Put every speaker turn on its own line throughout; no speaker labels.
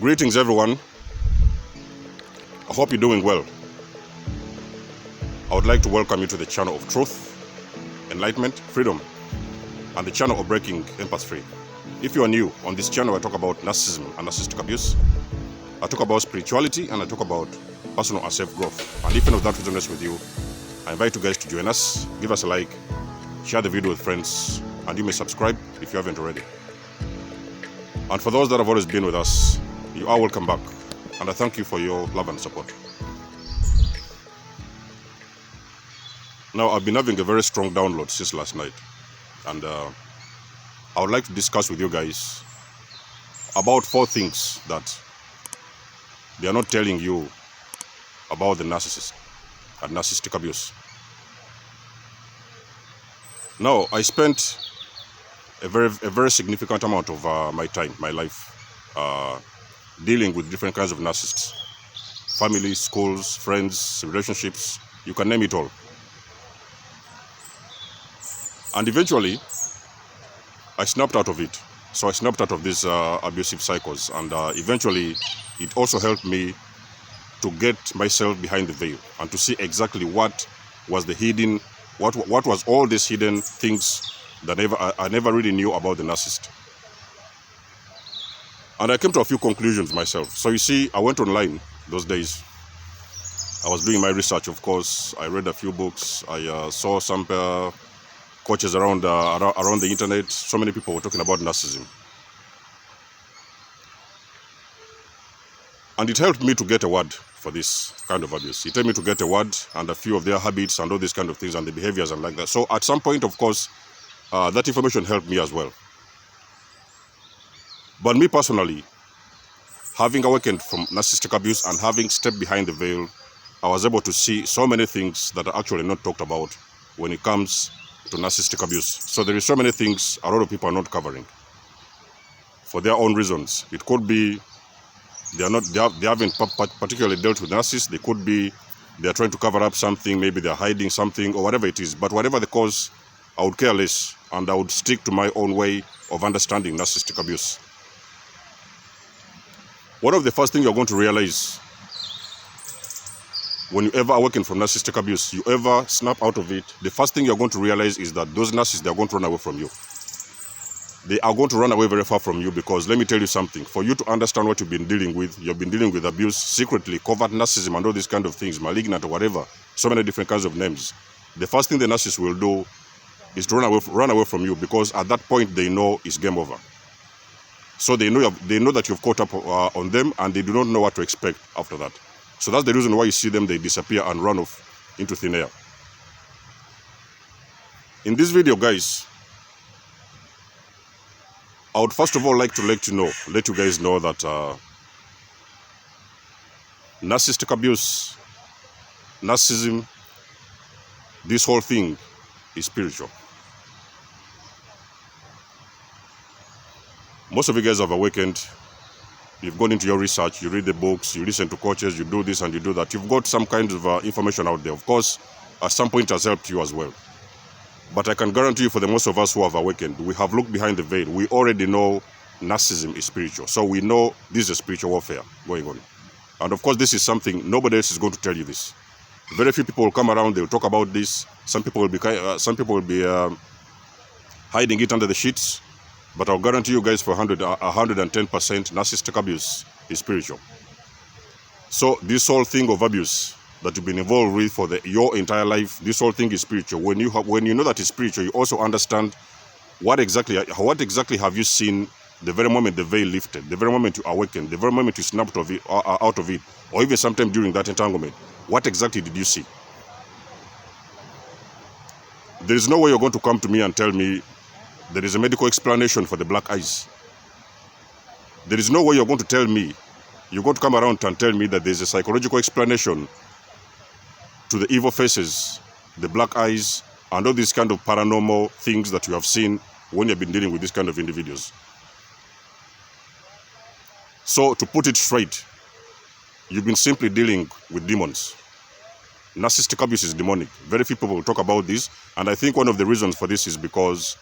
Greetings, everyone. I hope you're doing well. I would like to welcome you to the channel of truth, enlightenment, freedom, and the channel of breaking empaths free. If you are new on this channel, I talk about narcissism and narcissistic abuse. I talk about spirituality and I talk about personal and self-growth. And if any of that resonates with you, I invite you guys to join us, give us a like, share the video with friends, and you may subscribe if you haven't already. And for those that have always been with us, you are welcome back, and I thank you for your love and support. Now, I've been having a very strong download since last night, and I would like to discuss with you guys about 4 things that they are not telling you about the narcissist and narcissistic abuse. Now, I spent a very significant amount of my life, dealing with different kinds of narcissists. Family, schools, friends, relationships, you can name it all. And eventually, I snapped out of it. So I snapped out of these abusive cycles, and eventually, it also helped me to get myself behind the veil and to see exactly what was the hidden, what was all these hidden things that I never really knew about the narcissist. And I came to a few conclusions myself. So you see, I went online those days. I was doing my research, of course. I read a few books. I saw some coaches around the internet. So many people were talking about narcissism. And it helped me to get a word for this kind of abuse. It helped me to get a word and a few of their habits and all these kind of things and the behaviors and like that. So at some point, of course, that information helped me as well. But me personally, having awakened from narcissistic abuse and having stepped behind the veil, I was able to see so many things that are actually not talked about when it comes to narcissistic abuse. So there is so many things a lot of people are not covering for their own reasons. It could be they haven't particularly dealt with narcissists. They could be they are trying to cover up something, maybe they are hiding something or whatever it is. But whatever the cause, I would care less and I would stick to my own way of understanding narcissistic abuse. One of the first things you're going to realize when you ever awaken from narcissistic abuse, you ever snap out of it, the first thing you're going to realize is that those narcissists, they're going to run away from you. They are going to run away very far from you because let me tell you something. For you to understand what you've been dealing with abuse, secretly, covert narcissism and all these kind of things, malignant or whatever, so many different kinds of names. The first thing the narcissist will do is to run away from you because at that point they know it's game over. So they know that you've caught up on them and they do not know what to expect after that. So that's the reason why you see them, they disappear and run off into thin air. In this video, guys, I would first of all like to let you guys know that narcissistic abuse, narcissism, this whole thing is spiritual. Most of you guys have awakened. You've gone into your research, you read the books, you listen to coaches, you do this and you do that. You've got some kind of information out there. Of course, at some point it has helped you as well. But I can guarantee you, for the most of us who have awakened, we have looked behind the veil. We already know narcissism is spiritual. So we know this is a spiritual warfare going on. And of course, this is something nobody else is going to tell you this. Very few people will come around, they'll talk about this. Some people will be hiding it under the sheets. But I'll guarantee you guys for 110%, narcissistic abuse is spiritual. So this whole thing of abuse that you've been involved with for your entire life, this whole thing is spiritual. When you know that it's spiritual, you also understand what exactly have you seen the very moment the veil lifted, the very moment you awakened, the very moment you snapped out of it, or even sometime during that entanglement. What exactly did you see? There is no way you're going to come to me and tell me there is a medical explanation for the black eyes. There is no way you're going to tell me, you're going to come around and tell me that there's a psychological explanation to the evil faces, the black eyes, and all these kind of paranormal things that you have seen when you've been dealing with these kind of individuals. So to put it straight, you've been simply dealing with demons. Narcissistic abuse is demonic. Very few people will talk about this, and I think one of the reasons for this is because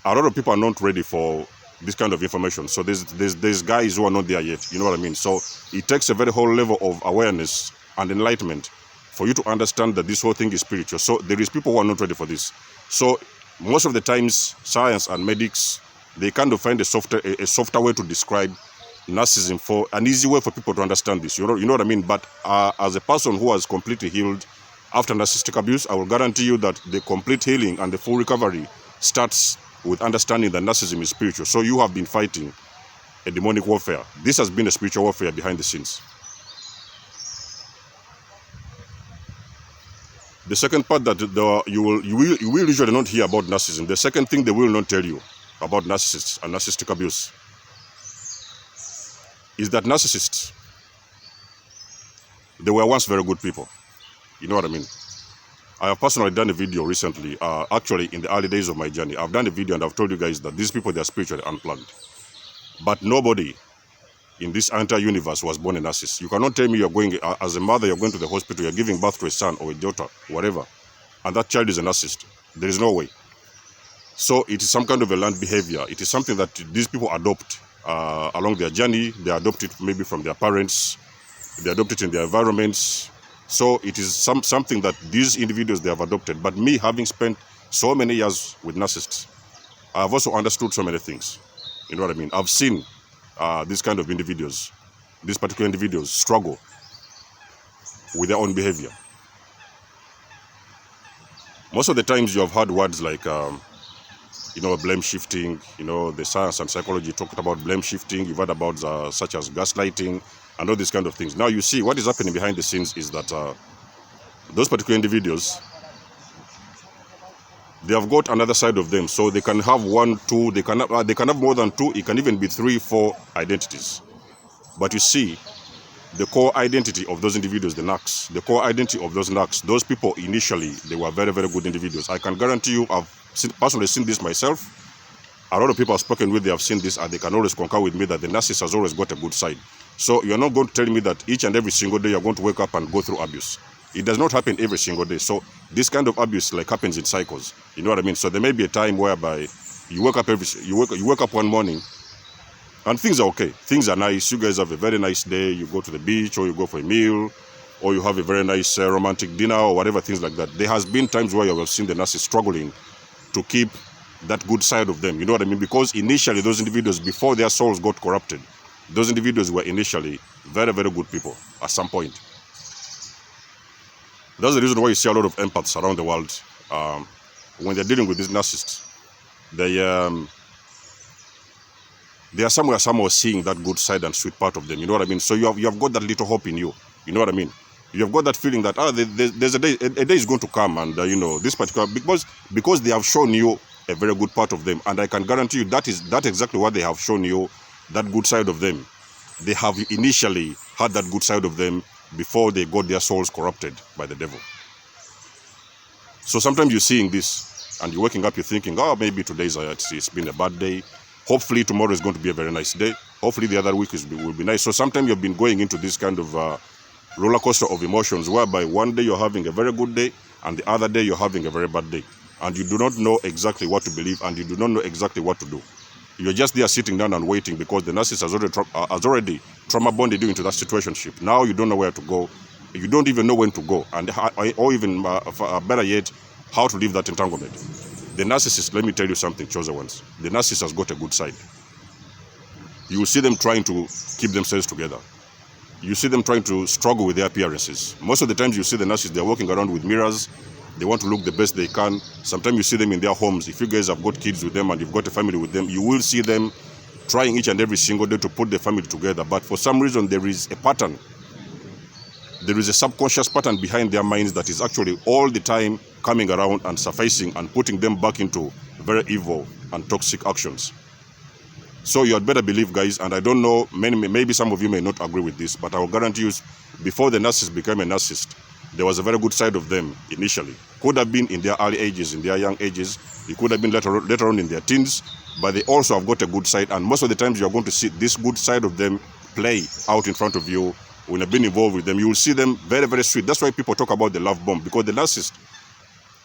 a lot of people are not ready for this kind of information. So there's guys who are not there yet. You know what I mean? So it takes a very whole level of awareness and enlightenment for you to understand that this whole thing is spiritual. So there is people who are not ready for this. So most of the times, science and medics, they kind of find a softer way to describe narcissism, for an easy way for people to understand this. You know what I mean? But as a person who has completely healed after narcissistic abuse, I will guarantee you that the complete healing and the full recovery starts with understanding that narcissism is spiritual. So you have been fighting a demonic warfare. This has been a spiritual warfare behind the scenes. The second part that you will usually not hear about narcissism. The second thing they will not tell you about narcissists and narcissistic abuse is that narcissists, they were once very good people. You know what I mean? I have personally done a video recently, actually in the early days of my journey. I've done a video and I've told you guys that these people, they are spiritually unplugged. But nobody in this entire universe was born a narcissist. You cannot tell me you're going, as a mother, you're going to the hospital, you're giving birth to a son or a daughter, whatever, and that child is a narcissist. There is no way. So it is some kind of a learned behavior. It is something that these people adopt along their journey. They adopt it maybe from their parents. They adopt it in their environments. So it is something that these individuals, they have adopted. But me, having spent so many years with narcissists, I have also understood so many things. You know what I mean? I've seen these kind of individuals, these particular individuals, struggle with their own behavior. Most of the times you have heard words like, blame shifting. The science and psychology talked about blame shifting. You've heard about such as gaslighting and all these kind of things. Now you see what is happening behind the scenes is that those particular individuals, they have got another side of them. So they can have one, two, they can have more than two, it can even be 3, 4 identities. But you see, the core identity of those individuals, the narcs, the core identity of those narcs, those people initially, they were very, very good individuals. I can guarantee you, I've personally seen this myself. A lot of people I've spoken with, they have seen this, and they can always concur with me that the narcissist has always got a good side. So you're not going to tell me that each and every single day you're going to wake up and go through abuse. It does not happen every single day. So this kind of abuse happens in cycles. You know what I mean? So there may be a time whereby you wake up one morning and things are okay. Things are nice. You guys have a very nice day. You go to the beach, or you go for a meal, or you have a very nice romantic dinner, or whatever, things like that. There has been times where you have seen the narcissist struggling to keep that good side of them. You know what I mean? Because initially those individuals, before their souls got corrupted, those individuals were initially very, very good people at some point. That's the reason why you see a lot of empaths around the world. When they're dealing with these narcissists, they are somewhere somehow seeing that good side and sweet part of them. You know what I mean? So you have got that little hope in you. You know what I mean? You have got that feeling that there's a day is going to come, and this particular, because they have shown you a very good part of them, and I can guarantee you that's exactly what they have shown you, that good side of them. They have initially had that good side of them before they got their souls corrupted by the devil. So sometimes you're seeing this and you're waking up, you're thinking, oh, maybe today's it's been a bad day. Hopefully tomorrow is going to be a very nice day. Hopefully the other week will be nice. So sometimes you've been going into this kind of roller coaster of emotions, whereby one day you're having a very good day and the other day you're having a very bad day. And you do not know exactly what to believe, and you do not know exactly what to do. You're just there sitting down and waiting because the narcissist has already trauma bonded you into that situationship. Now you don't know where to go. You don't even know when to go, and or even better yet, how to leave that entanglement. The narcissist, let me tell you something, chosen ones. The narcissist has got a good side. You will see them trying to keep themselves together. You see them trying to struggle with their appearances. Most of the times you see the narcissists, they're walking around with mirrors. They want to look the best they can. Sometimes you see them in their homes. If you guys have got kids with them and you've got a family with them, you will see them trying each and every single day to put the family together. But for some reason, there is a pattern. There is a subconscious pattern behind their minds that is actually all the time coming around and sufficing and putting them back into very evil and toxic actions. So you had better believe, guys, and I don't know, maybe some of you may not agree with this, but I will guarantee you, before the narcissist became a narcissist, there was a very good side of them initially. Could have been in their early ages, in their young ages. It could have been later on in their teens. But they also have got a good side. And most of the times you're going to see this good side of them play out in front of you. When you've been involved with them, you will see them very, very sweet. That's why people talk about the love bomb. Because the narcissist,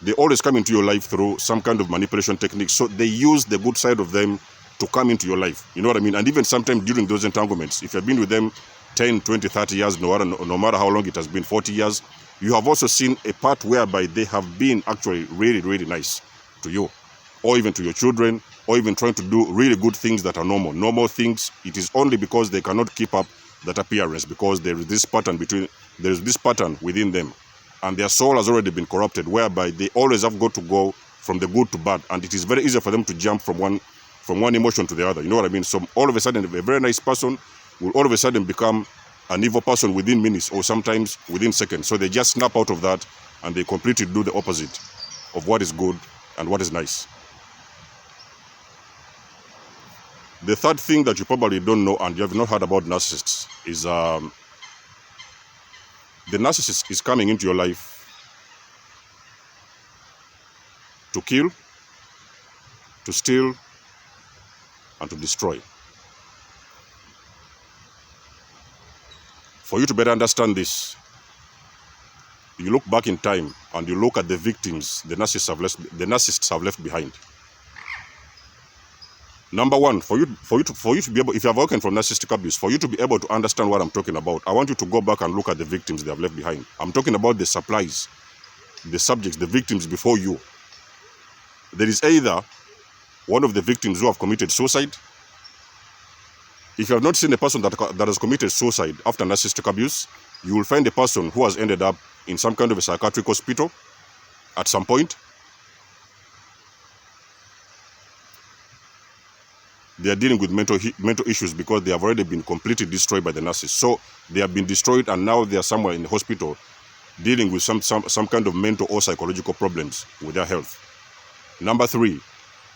they always come into your life through some kind of manipulation technique. So they use the good side of them to come into your life. You know what I mean? And even sometimes during those entanglements, if you've been with them 10, 20, 30 years, no matter how long it has been, 40 years, you have also seen a part whereby they have been actually really, really nice to you, or even to your children, or even trying to do really good things that are normal things. It is only because they cannot keep up that appearance, because there is this pattern within them, and their soul has already been corrupted, whereby they always have got to go from the good to bad, and it is very easy for them to jump from one emotion to the other. You know what I mean? So all of a sudden, a very nice person will all of a sudden become an evil person within minutes, or sometimes within seconds. So they just snap out of that, and they completely do the opposite of what is good and what is nice. The third thing that you probably don't know and you have not heard about narcissists is the narcissist is coming into your life to kill, to steal, and to destroy. For you to better understand this, you look back in time and you look at the victims the narcissists have left behind. Number one, for you to be able, if you have awakened from narcissistic abuse, for you to be able to understand what I'm talking about, I want you to go back and look at the victims they have left behind. I'm talking about the supplies, the subjects, the victims before you. There is either one of the victims who have committed suicide. If you have not seen a person that has committed suicide after narcissistic abuse, you will find a person who has ended up in some kind of a psychiatric hospital at some point. They are dealing with mental issues because they have already been completely destroyed by the narcissist. So they have been destroyed, and now they are somewhere in the hospital dealing with some kind of mental or psychological problems with their health. Number three,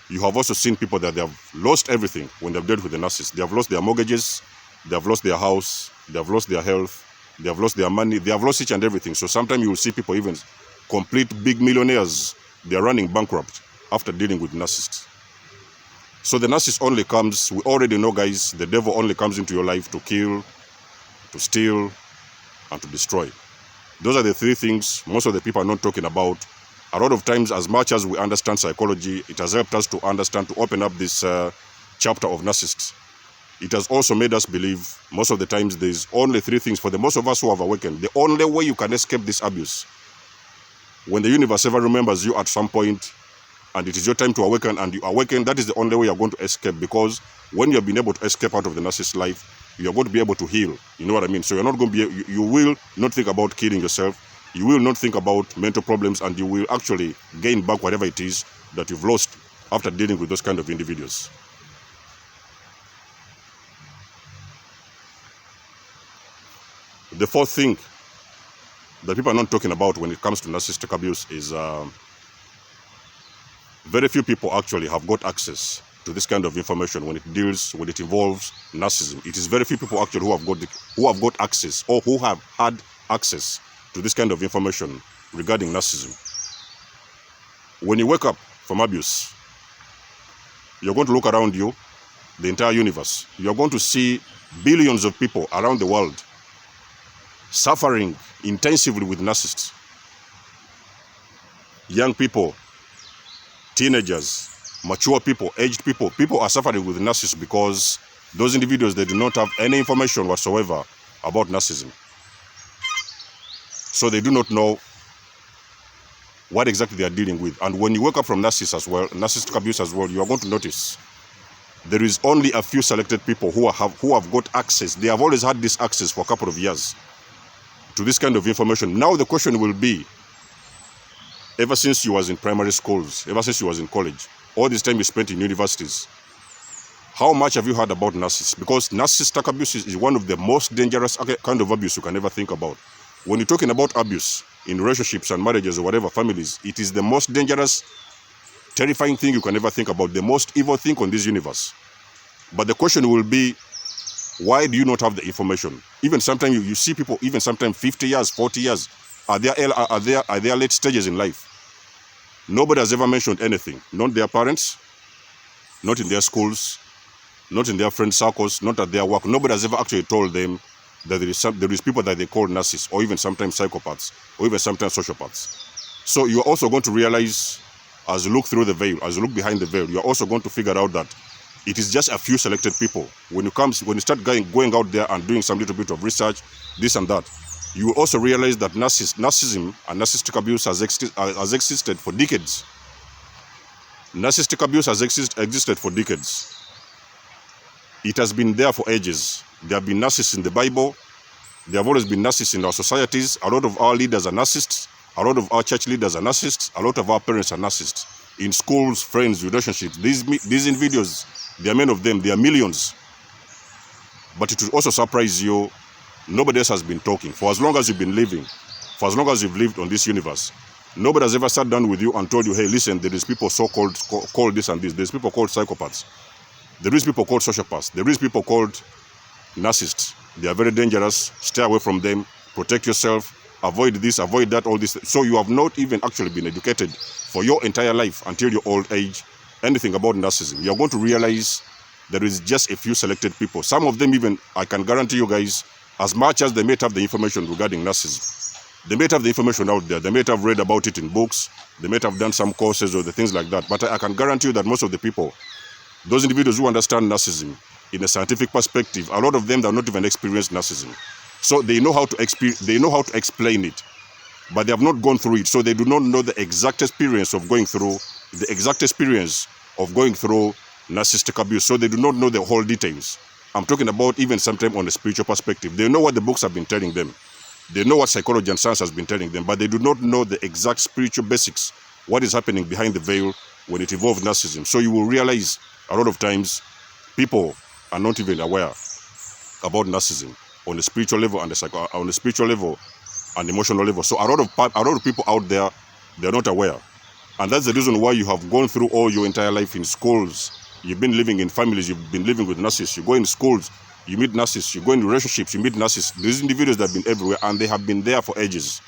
you have also seen people that they have lost everything when they've dealt with the narcissist. They have lost their mortgages, they have lost their house, they have lost their health, they have lost their money, they have lost each and everything. So sometimes you will see people, even complete big millionaires, they are running bankrupt after dealing with narcissists. So the narcissist only comes, we already know, guys, the devil only comes into your life to kill, to steal, and to destroy. Those are the three things most of the people are not talking about. A lot of times, as much as we understand psychology, it has helped us to understand, to open up this chapter of narcissists. It has also made us believe, most of the times, there's only three things. For the most of us who have awakened, the only way you can escape this abuse, when the universe ever remembers you at some point, and it is your time to awaken, and you awaken, that is the only way you're going to escape, because when you have been able to escape out of the narcissist life, you're going to be able to heal. You know what I mean? So you're not going to be, you will not think about killing yourself, you will not think about mental problems, and you will actually gain back whatever it is that you've lost after dealing with those kind of individuals. The fourth thing that people are not talking about when it comes to narcissistic abuse is very few people actually have got access to this kind of information when it involves narcissism. It is very few people actually who have got access, or who have had access to this kind of information regarding narcissism. When you wake up from abuse, you're going to look around you, the entire universe. You're going to see billions of people around the world suffering intensively with narcissists. Young people, teenagers, mature people, aged people, people are suffering with narcissists because those individuals, they do not have any information whatsoever about narcissism. So they do not know what exactly they are dealing with. And when you wake up from narcissistic abuse as well, you are going to notice there is only a few selected people who have got access. They have always had this access for a couple of years to this kind of information. Now the question will be, ever since you was in primary schools, ever since you was in college, all this time you spent in universities, how much have you heard about narcissists? Because narcissistic abuse is one of the most dangerous kind of abuse you can ever think about. When you're talking about abuse in relationships and marriages or whatever, families, it is the most dangerous, terrifying thing you can ever think about, the most evil thing on this universe. But the question will be, why do you not have the information? Even sometimes you see people, even sometimes 50 years, 40 years, are their late stages in life. Nobody has ever mentioned anything. Not their parents, not in their schools, not in their friend circles, not at their work. Nobody has ever actually told them that there is people that they call narcissists, or even sometimes psychopaths, or even sometimes sociopaths. So you are also going to realize, as you look through the veil, as you look behind the veil, you are also going to figure out that It is just a few selected people. When you start going out there and doing some little bit of research, this and that, you will also realize that narcissism and narcissistic abuse has existed for decades. Narcissistic abuse has existed for decades. It has been there for ages. There have been narcissists in the Bible. There have always been narcissists in our societies. A lot of our leaders are narcissists. A lot of our church leaders are narcissists. A lot of our parents are narcissists. In schools, friends, relationships, these individuals, there are many of them. There are millions. But it will also surprise you, nobody else has been talking. For as long as you've been living, for as long as you've lived on this universe, nobody has ever sat down with you and told you, hey, listen, there is people so-called called this and this. There's people called psychopaths. There is people called sociopaths. There is people called narcissists. They are very dangerous. Stay away from them. Protect yourself. Avoid this, avoid that, all this. So you have not even actually been educated for your entire life until your old age, anything about narcissism. You're going to realize there is just a few selected people. Some of them even, I can guarantee you guys, as much as they may have the information regarding narcissism, they may have the information out there, they may have read about it in books, they may have done some courses or the things like that, but I can guarantee you that most of the people, those individuals who understand narcissism in a scientific perspective, a lot of them have not even experienced narcissism. So they know how to explain it, but they have not gone through it. So they do not know the exact experience of going through narcissistic abuse. So they do not know the whole details. I'm talking about even sometimes on a spiritual perspective. They know what the books have been telling them. They know what psychology and science has been telling them, but they do not know the exact spiritual basics, what is happening behind the veil when it involves narcissism. So you will realize a lot of times people are not even aware about narcissism on the spiritual level and and emotional level. So a lot of people out there, they're not aware. And that's the reason why you have gone through all your entire life in schools. You've been living in families, you've been living with narcissists. You go in schools, you meet narcissists. You go in relationships, you meet narcissists. These individuals that have been everywhere, and they have been there for ages.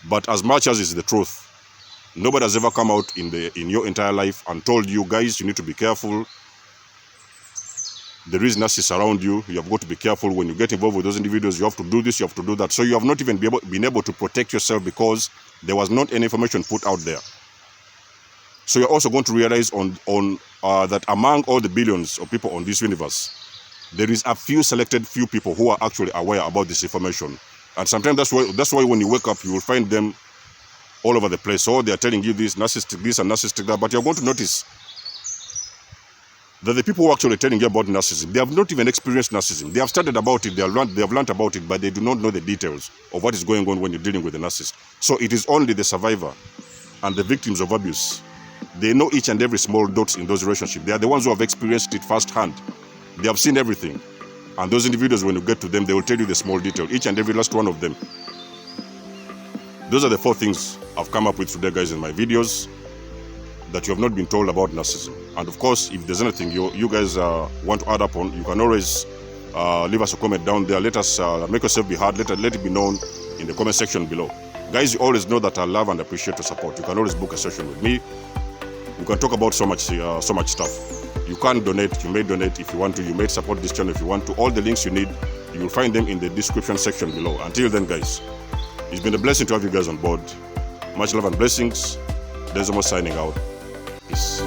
But as much as it's the truth, nobody has ever come out in your entire life and told you, guys, you need to be careful. There is narcissists around you. You have got to be careful when you get involved with those individuals. You have to do this, you have to do that. So you have not even been able to protect yourself because there was not any information put out there. So you're also going to realize that among all the billions of people on this universe, there is a few people who are actually aware about this information. And sometimes that's why when you wake up, you will find them all over the place. So they are telling you this, narcissistic this and narcissistic that. But you're going to notice that the people who are actually telling you about narcissism, they have not even experienced narcissism. They have studied about it, they have learned about it, but they do not know the details of what is going on when you're dealing with a narcissist. So it is only the survivor and the victims of abuse. They know each and every small dots in those relationships. They are the ones who have experienced it firsthand. They have seen everything. And those individuals, when you get to them, they will tell you the small detail, each and every last one of them. Those are the 4 things I've come up with today, guys, in my videos that you have not been told about narcissism. And of course, if there's anything you guys want to add up on, you can always leave us a comment down there. Let us make yourself be heard. Let it be known in the comment section below. Guys, you always know that I love and appreciate your support. You can always book a session with me. We can talk about so much stuff. You can donate. You may donate if you want to. You may support this channel if you want to. All the links you need, you will find them in the description section below. Until then, guys, it's been a blessing to have you guys on board. Much love and blessings. There's almost signing out. Peace.